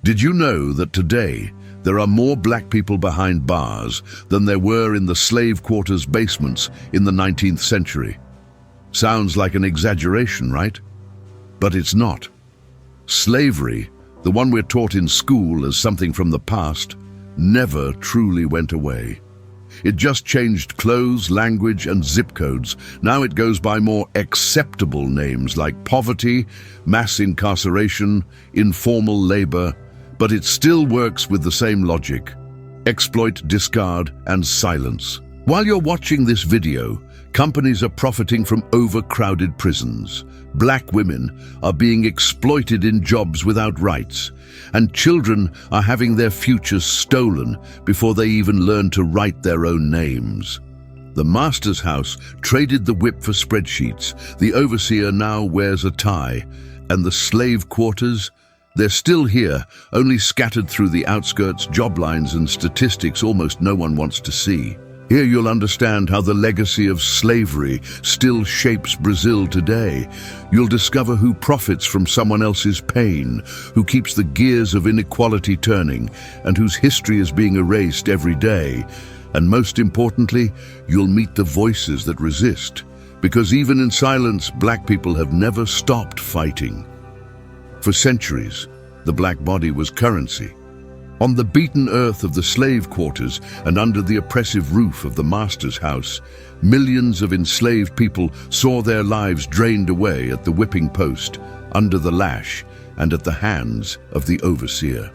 Did you know that today there are more black people behind bars than there were in the slave quarters basements in the 19th century? Sounds like an exaggeration, right? But it's not. Slavery, the one we're taught in school as something from the past, never truly went away. It just changed clothes, language, and zip codes. Now it goes by more acceptable names like poverty, mass incarceration, informal labor, but it still works with the same logic: exploit, discard, and silence. While you're watching this video, companies are profiting from overcrowded prisons. Black women are being exploited in jobs without rights, and children are having their futures stolen before they even learn to write their own names. The master's house traded the whip for spreadsheets. The overseer now wears a tie, and the slave quarters, they're still here, only scattered through the outskirts, job lines and statistics almost no one wants to see. Here you'll understand how the legacy of slavery still shapes Brazil today. You'll discover who profits from someone else's pain, who keeps the gears of inequality turning, and whose history is being erased every day. And most importantly, you'll meet the voices that resist, because even in silence, black people have never stopped fighting. For centuries, the black body was currency. On the beaten earth of the slave quarters and under the oppressive roof of the master's house, millions of enslaved people saw their lives drained away at the whipping post, under the lash, and at the hands of the overseer.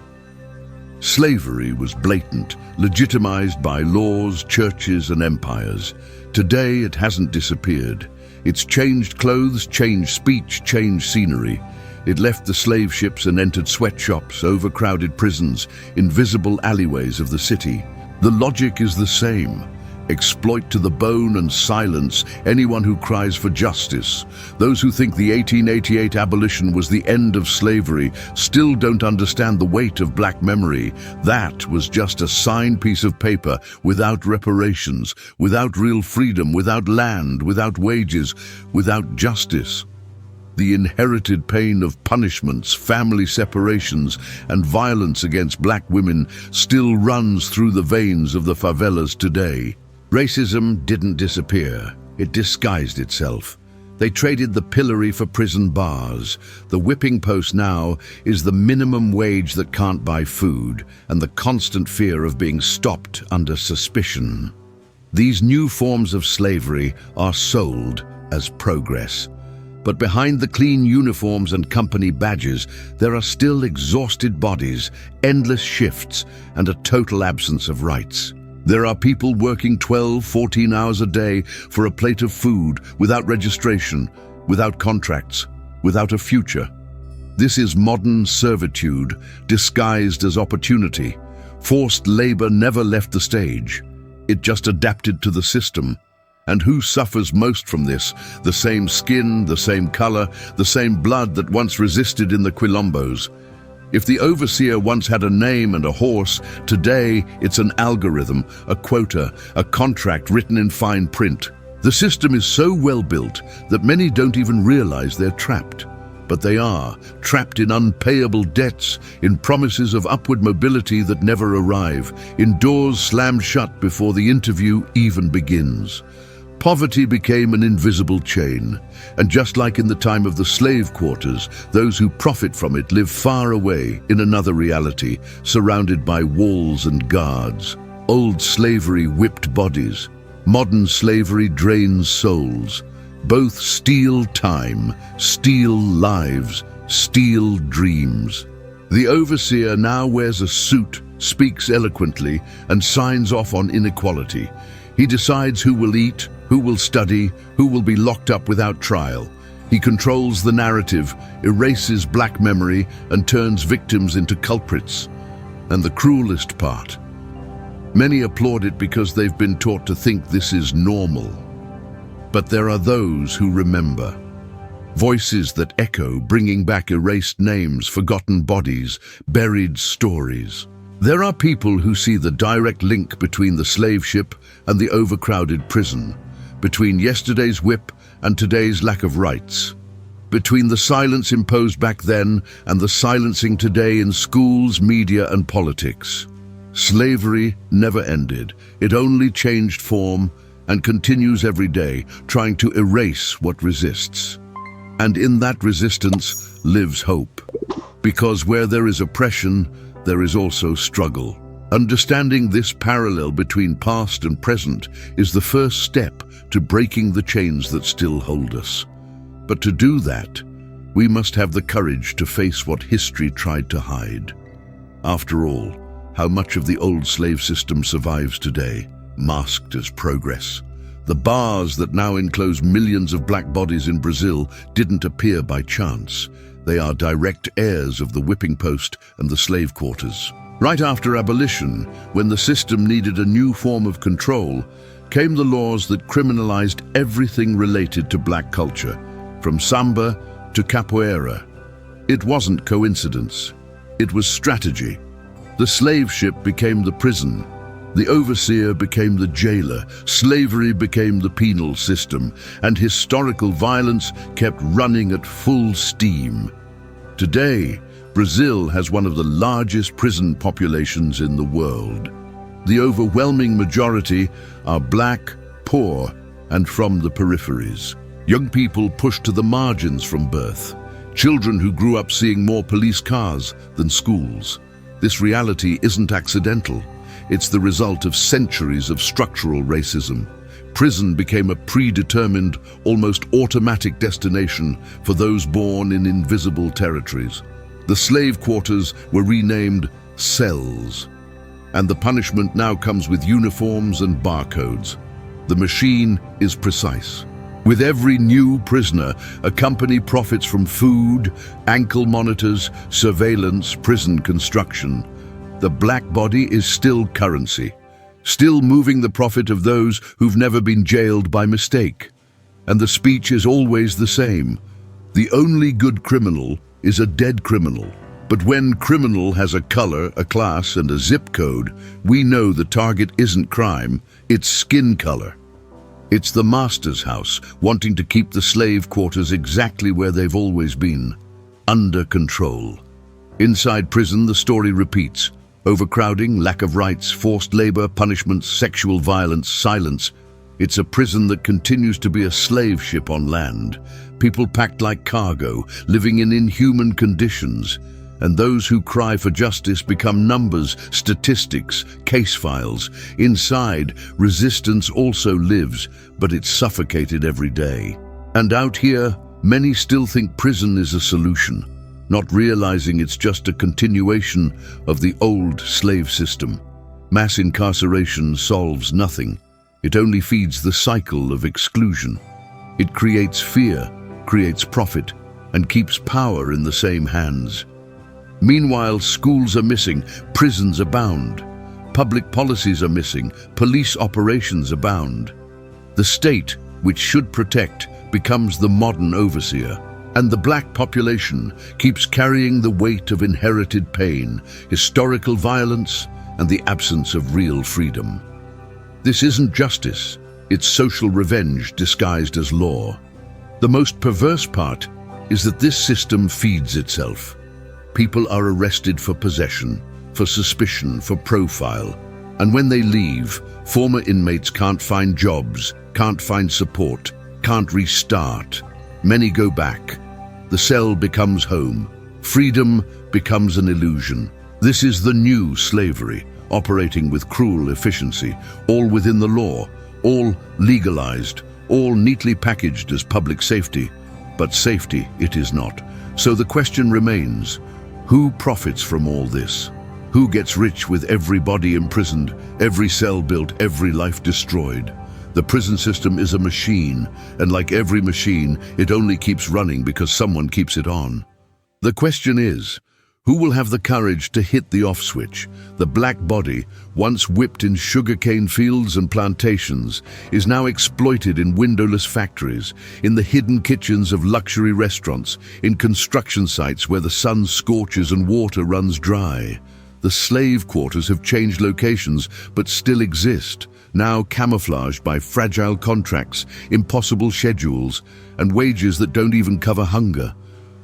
Slavery was blatant, legitimized by laws, churches, and empires. Today, it hasn't disappeared. It's changed clothes, changed speech, changed scenery. It left the slave ships and entered sweatshops, overcrowded prisons, invisible alleyways of the city. The logic is the same. Exploit to the bone and silence anyone who cries for justice. Those who think the 1888 abolition was the end of slavery still don't understand the weight of black memory. That was just a signed piece of paper without reparations, without real freedom, without land, without wages, without justice. The inherited pain of punishments, family separations, and violence against black women still runs through the veins of the favelas today. Racism didn't disappear. It disguised itself. They traded the pillory for prison bars. The whipping post now is the minimum wage that can't buy food, and the constant fear of being stopped under suspicion. These new forms of slavery are sold as progress. But behind the clean uniforms and company badges, there are still exhausted bodies, endless shifts, and a total absence of rights. There are people working 12, 14 hours a day for a plate of food, without registration, without contracts, without a future. This is modern servitude, disguised as opportunity. Forced labor never left the stage. It just adapted to the system. And who suffers most from this? The same skin, the same color, the same blood that once resisted in the quilombos. If the overseer once had a name and a horse, today it's an algorithm, a quota, a contract written in fine print. The system is so well built that many don't even realize they're trapped. But they are, trapped in unpayable debts, in promises of upward mobility that never arrive, in doors slammed shut before the interview even begins. Poverty became an invisible chain, and just like in the time of the slave quarters, those who profit from it live far away in another reality, surrounded by walls and guards. Old slavery whipped bodies. Modern slavery drains souls. Both steal time, steal lives, steal dreams. The overseer now wears a suit, speaks eloquently, and signs off on inequality. He decides who will eat, who will study, who will be locked up without trial. He controls the narrative, erases black memory, and turns victims into culprits. And the cruelest part, many applaud it because they've been taught to think this is normal. But there are those who remember. Voices that echo, bringing back erased names, forgotten bodies, buried stories. There are people who see the direct link between the slave ship and the overcrowded prison, between yesterday's whip and today's lack of rights. between the silence imposed back then and the silencing today in schools, media, and politics. Slavery never ended. It only changed form and continues every day, trying to erase what resists. And in that resistance lives hope. Because where there is oppression, there is also struggle. Understanding this parallel between past and present is the first step to breaking the chains that still hold us. But to do that, we must have the courage to face what history tried to hide. After all, how much of the old slave system survives today, masked as progress? The bars that now enclose millions of black bodies in Brazil didn't appear by chance. They are direct heirs of the whipping post and the slave quarters. Right after abolition, when the system needed a new form of control, came the laws that criminalized everything related to black culture, from samba to capoeira. It wasn't coincidence. It was strategy. The slave ship became the prison. The overseer became the jailer. Slavery became the penal system, and historical violence kept running at full steam. Today, Brazil has one of the largest prison populations in the world. The overwhelming majority are black, poor, and from the peripheries. Young people pushed to the margins from birth. Children who grew up seeing more police cars than schools. This reality isn't accidental. It's the result of centuries of structural racism. Prison became a predetermined, almost automatic destination for those born in invisible territories. The slave quarters were renamed cells, and the punishment now comes with uniforms and barcodes. The machine is precise. With every new prisoner, a company profits from food, ankle monitors, surveillance, prison construction. The black body is still currency, still moving the profit of those who've never been jailed by mistake. And the speech is always the same. The only good criminal is a dead criminal. But when criminal has a color, a class, and a zip code, we know the target isn't crime, it's skin color. It's the master's house, wanting to keep the slave quarters exactly where they've always been, under control. Inside prison, the story repeats. Overcrowding, lack of rights, forced labor, punishments, sexual violence, silence. It's a prison that continues to be a slave ship on land. People packed like cargo, living in inhuman conditions. And those who cry for justice become numbers, statistics, case files. Inside, resistance also lives, but it's suffocated every day. And out here, many still think prison is a solution, not realizing it's just a continuation of the old slave system. Mass incarceration solves nothing. It only feeds the cycle of exclusion. It creates fear, creates profit, and keeps power in the same hands. Meanwhile, schools are missing, prisons abound. Public policies are missing, police operations abound. The state, which should protect, becomes the modern overseer. And the black population keeps carrying the weight of inherited pain, historical violence, and the absence of real freedom. This isn't justice, it's social revenge disguised as law. The most perverse part is that this system feeds itself. People are arrested for possession, for suspicion, for profile. And when they leave, former inmates can't find jobs, can't find support, can't restart. Many go back. The cell becomes home. Freedom becomes an illusion. This is the new slavery, operating with cruel efficiency, all within the law, all legalized, all neatly packaged as public safety. But safety it is not. So the question remains, who profits from all this? Who gets rich with every body imprisoned, every cell built, every life destroyed? The prison system is a machine, and like every machine, it only keeps running because someone keeps it on. The question is, who will have the courage to hit the off switch? The black body, once whipped in sugarcane fields and plantations, is now exploited in windowless factories, in the hidden kitchens of luxury restaurants, in construction sites where the sun scorches and water runs dry. The slave quarters have changed locations, but still exist. now camouflaged by fragile contracts, impossible schedules, and wages that don't even cover hunger.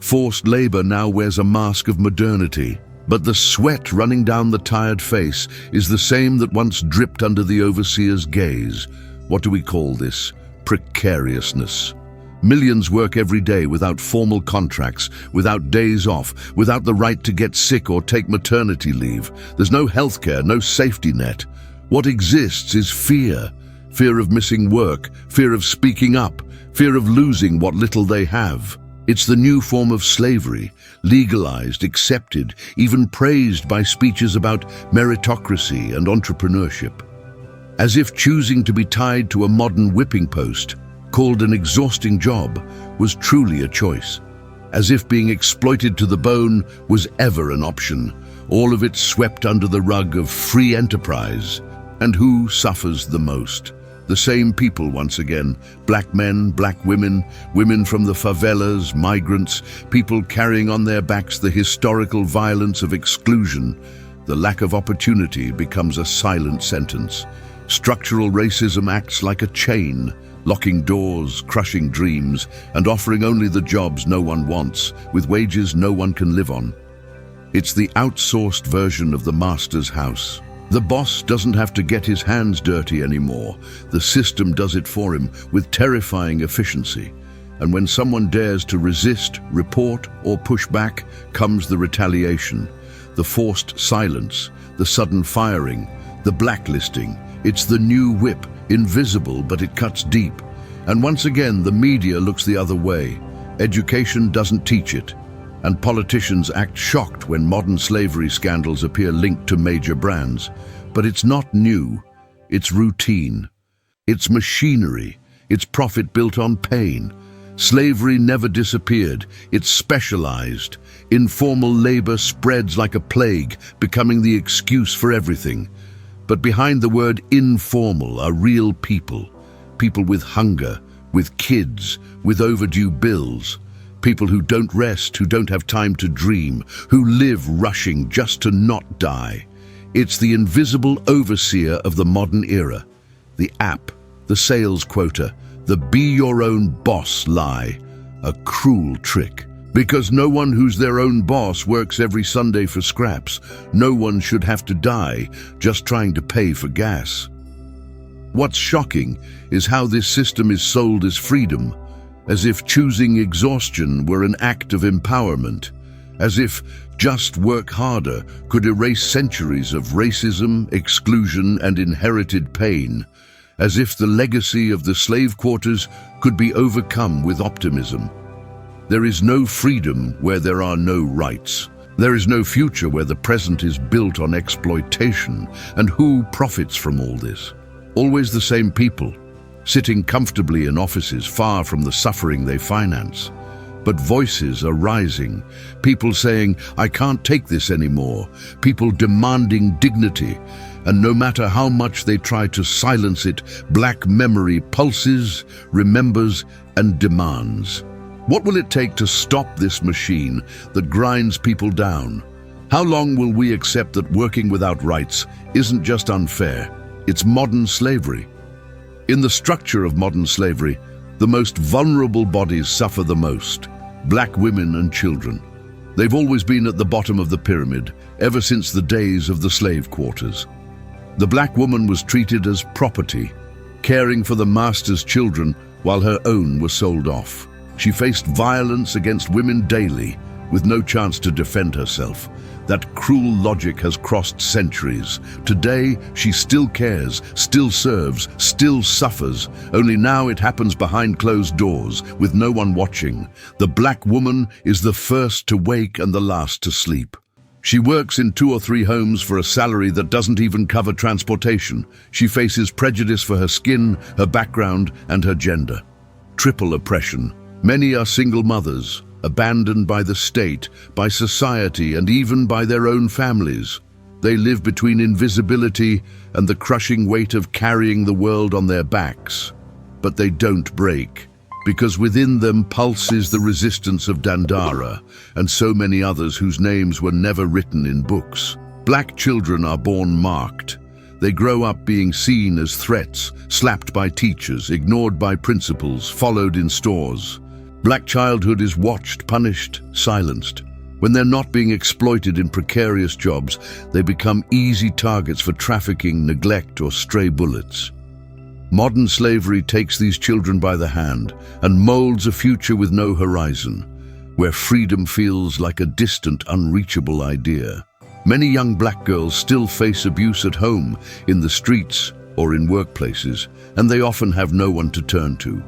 Forced labor now wears a mask of modernity, but the sweat running down the tired face is the same that once dripped under the overseer's gaze. What do we call this? Precariousness. Millions work every day without formal contracts, without days off, without the right to get sick or take maternity leave. There's no healthcare, no safety net. What exists is fear. Fear of missing work, fear of speaking up, fear of losing what little they have. It's the new form of slavery, legalized, accepted, even praised by speeches about meritocracy and entrepreneurship. As if choosing to be tied to a modern whipping post, called an exhausting job, was truly a choice. As if being exploited to the bone was ever an option, all of it swept under the rug of free enterprise. And who suffers the most? The same people once again, black men, black women, women from the favelas, migrants, people carrying on their backs the historical violence of exclusion. The lack of opportunity becomes a silent sentence. Structural racism acts like a chain, locking doors, crushing dreams, and offering only the jobs no one wants, with wages no one can live on. It's the outsourced version of the master's house. The boss doesn't have to get his hands dirty anymore. The system does it for him with terrifying efficiency. And when someone dares to resist, report, or push back, comes the retaliation, the forced silence, the sudden firing, the blacklisting. It's the new whip, invisible, but it cuts deep. And once again, the media looks the other way. Education doesn't teach it. And politicians act shocked when modern slavery scandals appear linked to major brands. But it's not new. It's routine. It's machinery. It's profit built on pain. Slavery never disappeared. It's specialized. Informal labor spreads like a plague, becoming the excuse for everything. But behind the word informal are real people. People with hunger, with kids, with overdue bills. People who don't rest, who don't have time to dream, who live rushing just to not die. It's the invisible overseer of the modern era. The app, the sales quota, the be your own boss lie. A cruel trick. Because no one who's their own boss works every Sunday for scraps. No one should have to die just trying to pay for gas. What's shocking is how this system is sold as freedom, as if choosing exhaustion were an act of empowerment, as if just work harder could erase centuries of racism, exclusion, and inherited pain, as if the legacy of the slave quarters could be overcome with optimism. There is no freedom where there are no rights. There is no future where the present is built on exploitation. And who profits from all this? Always the same people, sitting comfortably in offices far from the suffering they finance. But voices are rising, people saying, I can't take this anymore, people demanding dignity, and no matter how much they try to silence it, black memory pulses, remembers, and demands. What will it take to stop this machine that grinds people down? How long will we accept that working without rights isn't just unfair, it's modern slavery? In the structure of modern slavery, the most vulnerable bodies suffer the most. Black women and children. They've always been at the bottom of the pyramid, ever since the days of the slave quarters. The black woman was treated as property, caring for the master's children while her own were sold off. She faced violence against women daily, with no chance to defend herself. That cruel logic has crossed centuries. Today, she still cares, still serves, still suffers, only now it happens behind closed doors, with no one watching. The black woman is the first to wake and the last to sleep. She works in 2 or 3 homes for a salary that doesn't even cover transportation. She faces prejudice for her skin, her background, and her gender. Triple oppression. Many are single mothers, abandoned by the state, by society, and even by their own families. They live between invisibility and the crushing weight of carrying the world on their backs. But they don't break, because within them pulses the resistance of Dandara and so many others whose names were never written in books. Black children are born marked. They grow up being seen as threats, slapped by teachers, ignored by principals, followed in stores. Black childhood is watched, punished, silenced. When they're not being exploited in precarious jobs, they become easy targets for trafficking, neglect, or stray bullets. Modern slavery takes these children by the hand and molds a future with no horizon, where freedom feels like a distant, unreachable idea. Many young black girls still face abuse at home, in the streets, or in workplaces, and they often have no one to turn to.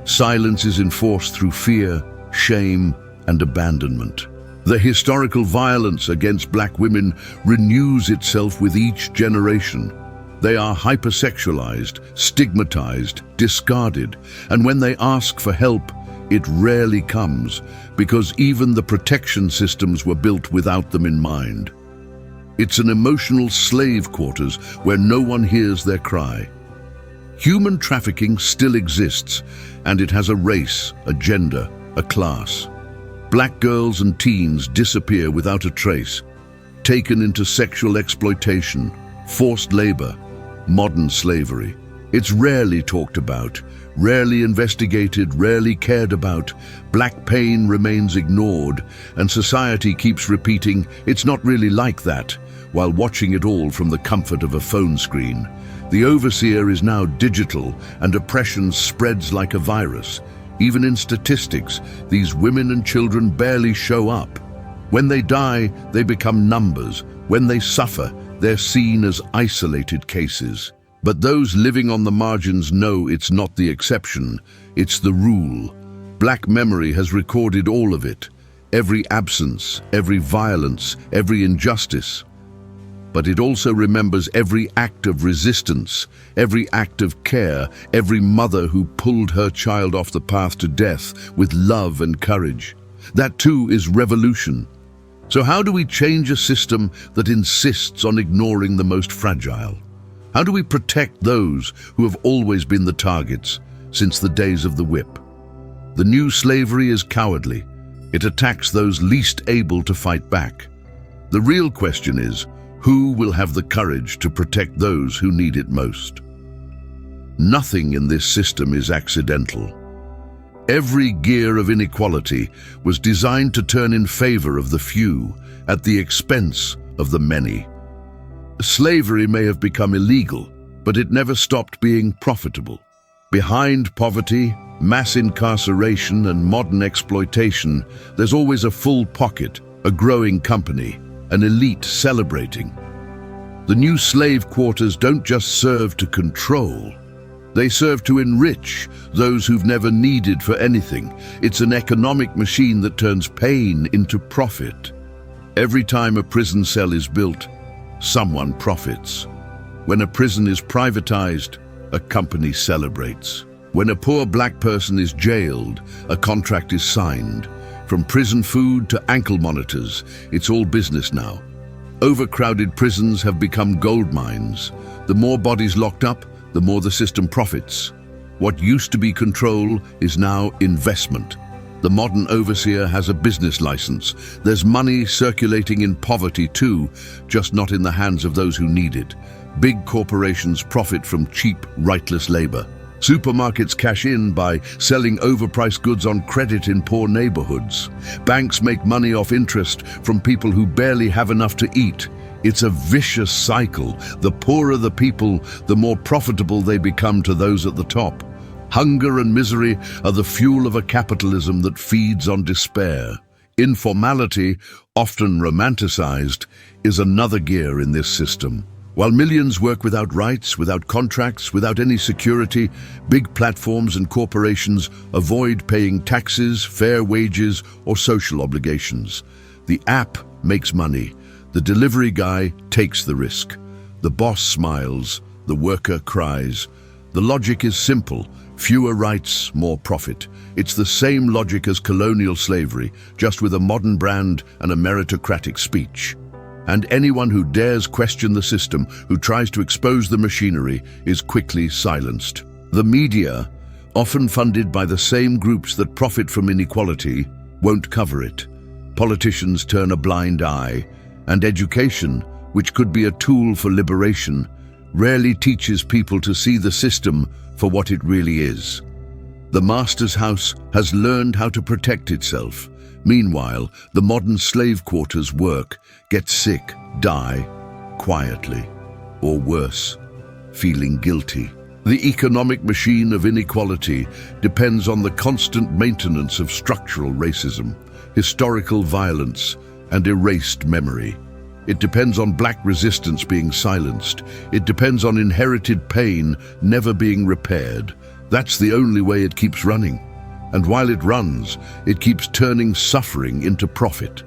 Silence is enforced through fear, shame, and abandonment. The historical violence against black women renews itself with each generation. They are hypersexualized, stigmatized, discarded, and when they ask for help, it rarely comes, because even the protection systems were built without them in mind. It's an emotional slave quarters where no one hears their cry. Human trafficking still exists, and it has a race, a gender, a class. Black girls and teens disappear without a trace, taken into sexual exploitation, forced labor, modern slavery. It's rarely talked about, rarely investigated, rarely cared about. Black pain remains ignored, and society keeps repeating, "It's not really like that," while watching it all from the comfort of a phone screen. The overseer is now digital, and oppression spreads like a virus. Even in statistics, these women and children barely show up. When they die, they become numbers. When they suffer, they're seen as isolated cases. But those living on the margins know it's not the exception, it's the rule. Black memory has recorded all of it, every absence, every violence, every injustice. But it also remembers every act of resistance, every act of care, every mother who pulled her child off the path to death with love and courage. That too is revolution. So how do we change a system that insists on ignoring the most fragile? How do we protect those who have always been the targets since the days of the whip? The new slavery is cowardly. It attacks those least able to fight back. The real question is, who will have the courage to protect those who need it most? Nothing in this system is accidental. Every gear of inequality was designed to turn in favor of the few at the expense of the many. Slavery may have become illegal, but it never stopped being profitable. Behind poverty, mass incarceration, and modern exploitation, there's always a full pocket, a growing company, an elite celebrating. The new slave quarters don't just serve to control. They serve to enrich those who've never needed for anything. It's an economic machine that turns pain into profit. Every time a prison cell is built, someone profits. When a prison is privatized, a company celebrates. When a poor black person is jailed, a contract is signed. From prison food to ankle monitors, it's all business now. Overcrowded prisons have become gold mines. The more bodies locked up, the more the system profits. What used to be control is now investment. The modern overseer has a business license. There's money circulating in poverty too, just not in the hands of those who need it. Big corporations profit from cheap, rightless labor. Supermarkets cash in by selling overpriced goods on credit in poor neighborhoods. Banks make money off interest from people who barely have enough to eat. It's a vicious cycle. The poorer the people, the more profitable they become to those at the top. Hunger and misery are the fuel of a capitalism that feeds on despair. Informality, often romanticized, is another gear in this system. While millions work without rights, without contracts, without any security, big platforms and corporations avoid paying taxes, fair wages, or social obligations. The app makes money. The delivery guy takes the risk. The boss smiles. The worker cries. The logic is simple. Fewer rights, more profit. It's the same logic as colonial slavery, just with a modern brand and a meritocratic speech. And anyone who dares question the system, who tries to expose the machinery, is quickly silenced. The media, often funded by the same groups that profit from inequality, won't cover it. Politicians turn a blind eye, and education, which could be a tool for liberation, rarely teaches people to see the system for what it really is. The master's house has learned how to protect itself. Meanwhile, the modern slave quarters work, get sick, die, quietly, or worse, feeling guilty. The economic machine of inequality depends on the constant maintenance of structural racism, historical violence, and erased memory. It depends on black resistance being silenced. It depends on inherited pain never being repaired. That's the only way it keeps running. And while it runs, it keeps turning suffering into profit.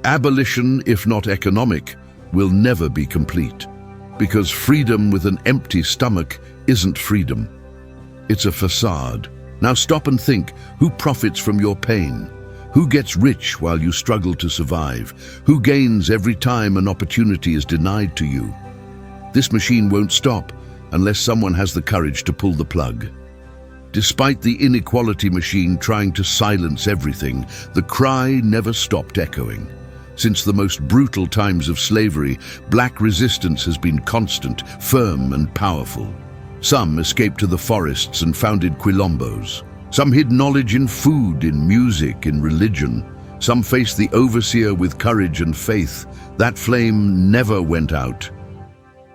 Abolition, if not economic, will never be complete. Because freedom with an empty stomach isn't freedom. It's a facade. Now stop and think, who profits from your pain? Who gets rich while you struggle to survive? Who gains every time an opportunity is denied to you? This machine won't stop unless someone has the courage to pull the plug. Despite the inequality machine trying to silence everything, the cry never stopped echoing. Since the most brutal times of slavery, black resistance has been constant, firm and powerful. Some escaped to the forests and founded quilombos. Some hid knowledge in food, in music, in religion. Some faced the overseer with courage and faith. That flame never went out.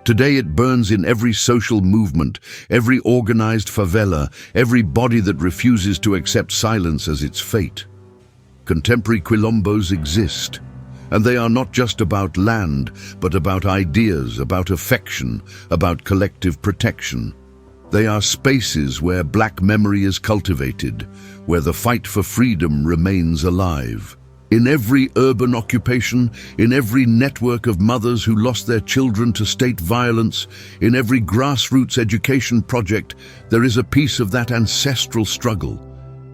Today it burns in every social movement, every organized favela, every body that refuses to accept silence as its fate. Contemporary quilombos exist, and they are not just about land, but about ideas, about affection, about collective protection. They are spaces where black memory is cultivated, where the fight for freedom remains alive. In every urban occupation, in every network of mothers who lost their children to state violence, in every grassroots education project, there is a piece of that ancestral struggle.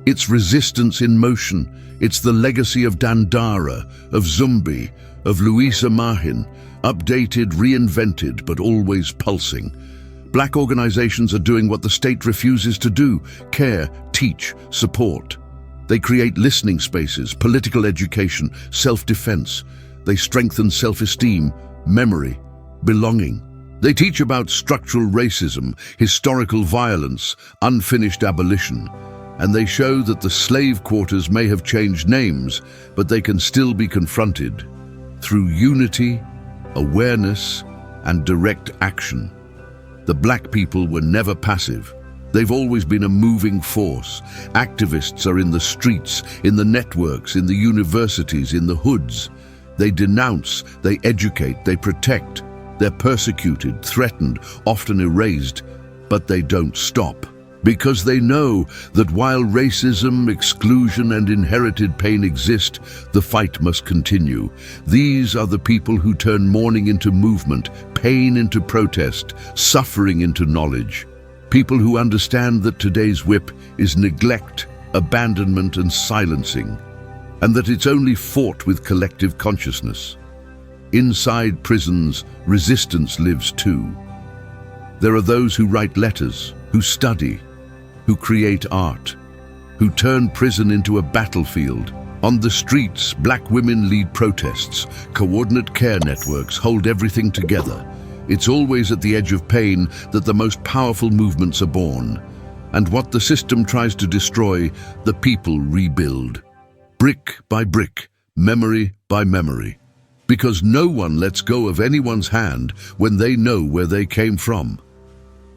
It's resistance in motion. It's the legacy of Dandara, of Zumbi, of Louisa Mahin, updated, reinvented, but always pulsing. Black organizations are doing what the state refuses to do: care, teach, support. They create listening spaces, political education, self-defense. They strengthen self-esteem, memory, belonging. They teach about structural racism, historical violence, unfinished abolition. And they show that the slave quarters may have changed names, but they can still be confronted through unity, awareness, and direct action. The black people were never passive. They've always been a moving force. Activists are in the streets, in the networks, in the universities, in the hoods. They denounce, they educate, they protect. They're persecuted, threatened, often erased, but they don't stop. Because they know that while racism, exclusion, and inherited pain exist, the fight must continue. These are the people who turn mourning into movement, pain into protest, suffering into knowledge. People who understand that today's whip is neglect, abandonment, and silencing, and that it's only fought with collective consciousness. Inside prisons, resistance lives too. There are those who write letters, who study, who create art, who turn prison into a battlefield. On the streets, black women lead protests. Coordinate care networks hold everything together. It's always at the edge of pain that the most powerful movements are born. And what the system tries to destroy, the people rebuild. Brick by brick, memory by memory. Because no one lets go of anyone's hand when they know where they came from.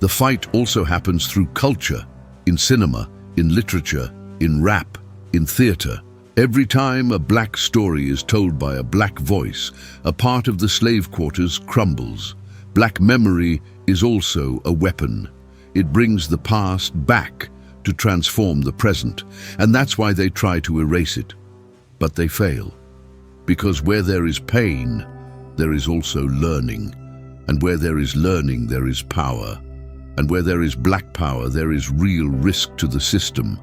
The fight also happens through culture, in cinema, in literature, in rap, in theater. Every time a black story is told by a black voice, a part of the slave quarters crumbles. Black memory is also a weapon. It brings the past back to transform the present, and that's why they try to erase it. But they fail. Because where there is pain, there is also learning. And where there is learning, there is power. And where there is black power, there is real risk to the system.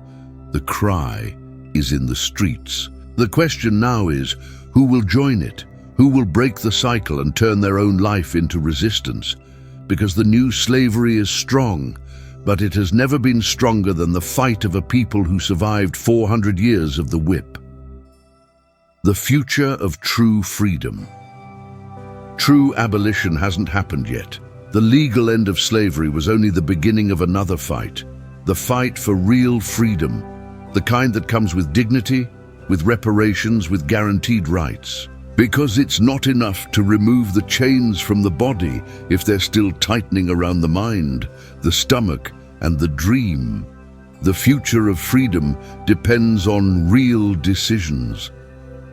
The cry is in the streets. The question now is, who will join it? Who will break the cycle and turn their own life into resistance? Because the new slavery is strong, but it has never been stronger than the fight of a people who survived 400 years of the whip. The future of true freedom. True abolition hasn't happened yet. The legal end of slavery was only the beginning of another fight, the fight for real freedom, the kind that comes with dignity, with reparations, with guaranteed rights. Because it's not enough to remove the chains from the body if they're still tightening around the mind, the stomach, and the dream. The future of freedom depends on real decisions.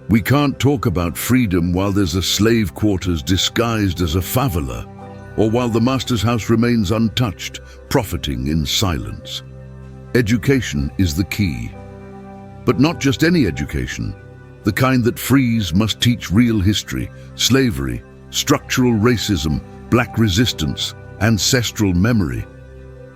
We can't talk about freedom while there's a slave quarters disguised as a favela, or while the master's house remains untouched, profiting in silence. Education is the key. But not just any education. The kind that frees must teach real history, slavery, structural racism, black resistance, ancestral memory.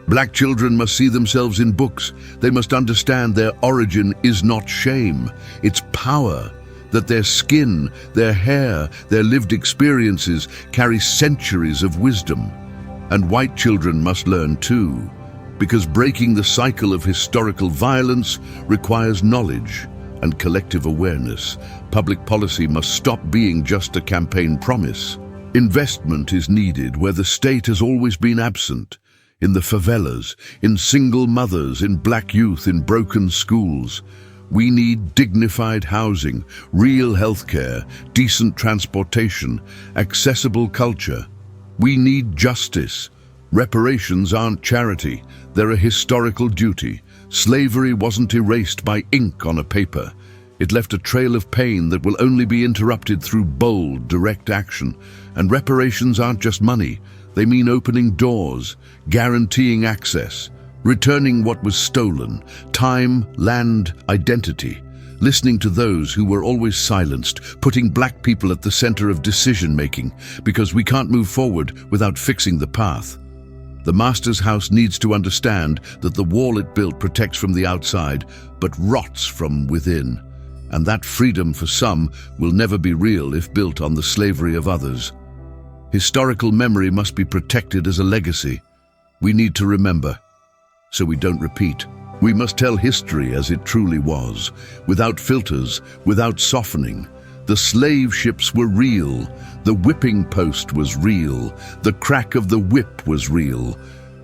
Black children must see themselves in books. They must understand their origin is not shame, it's power. That their skin, their hair, their lived experiences carry centuries of wisdom. And white children must learn too, because breaking the cycle of historical violence requires knowledge and collective awareness. Public policy must stop being just a campaign promise. Investment is needed where the state has always been absent, in the favelas, in single mothers, in black youth, in broken schools. We need dignified housing, real healthcare, decent transportation, accessible culture. We need justice. Reparations aren't charity, they're a historical duty. Slavery wasn't erased by ink on a paper. It left a trail of pain that will only be interrupted through bold, direct action. And reparations aren't just money. They mean opening doors, guaranteeing access, returning what was stolen, time, land, identity, listening to those who were always silenced, putting black people at the center of decision-making, because we can't move forward without fixing the path. The master's house needs to understand that the wall it built protects from the outside, but rots from within. And that freedom for some will never be real if built on the slavery of others. Historical memory must be protected as a legacy. We need to remember, so we don't repeat. We must tell history as it truly was, without filters, without softening. The slave ships were real, the whipping post was real, the crack of the whip was real.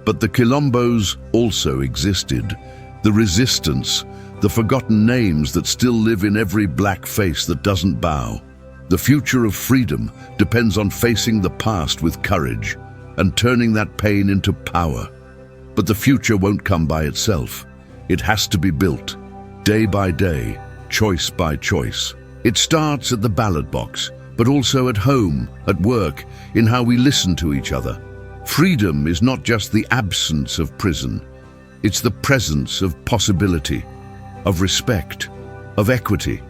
But the quilombos also existed. The resistance, the forgotten names that still live in every black face that doesn't bow. The future of freedom depends on facing the past with courage and turning that pain into power. But the future won't come by itself. It has to be built, day by day, choice by choice. It starts at the ballot box, but also at home, at work, in how we listen to each other. Freedom is not just the absence of prison. It's the presence of possibility, of respect, of equity.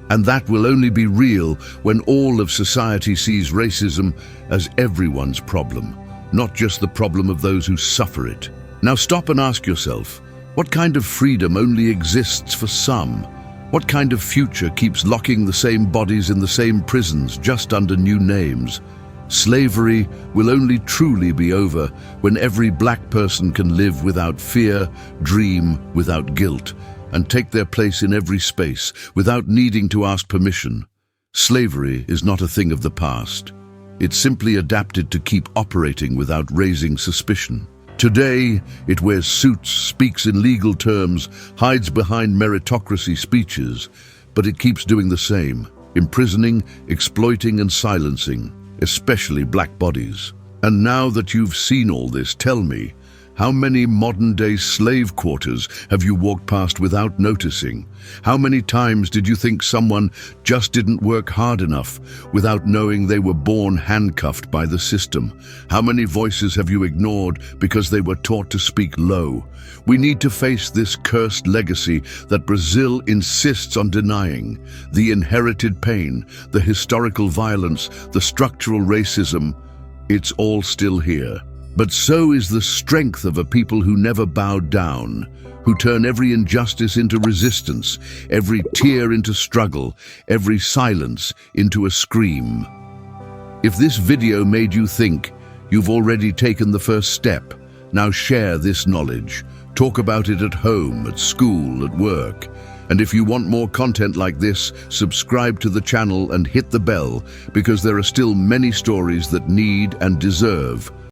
And that will only be real when all of society sees racism as everyone's problem, not just the problem of those who suffer it. Now stop and ask yourself, what kind of freedom only exists for some? What kind of future keeps locking the same bodies in the same prisons just under new names? Slavery will only truly be over when every black person can live without fear, dream without guilt, and take their place in every space without needing to ask permission. Slavery is not a thing of the past. It's simply adapted to keep operating without raising suspicion. Today, it wears suits, speaks in legal terms, hides behind meritocracy speeches, but it keeps doing the same, imprisoning, exploiting and silencing, especially black bodies. And now that you've seen all this, tell me, how many modern-day slave quarters have you walked past without noticing? How many times did you think someone just didn't work hard enough without knowing they were born handcuffed by the system? How many voices have you ignored because they were taught to speak low? We need to face this cursed legacy that Brazil insists on denying. The inherited pain, the historical violence, the structural racism, it's all still here. But so is the strength of a people who never bowed down, who turn every injustice into resistance, every tear into struggle, every silence into a scream. If this video made you think, you've already taken the first step. Now share this knowledge. Talk about it at home, at school, at work. And if you want more content like this, subscribe to the channel and hit the bell, because there are still many stories that need and deserve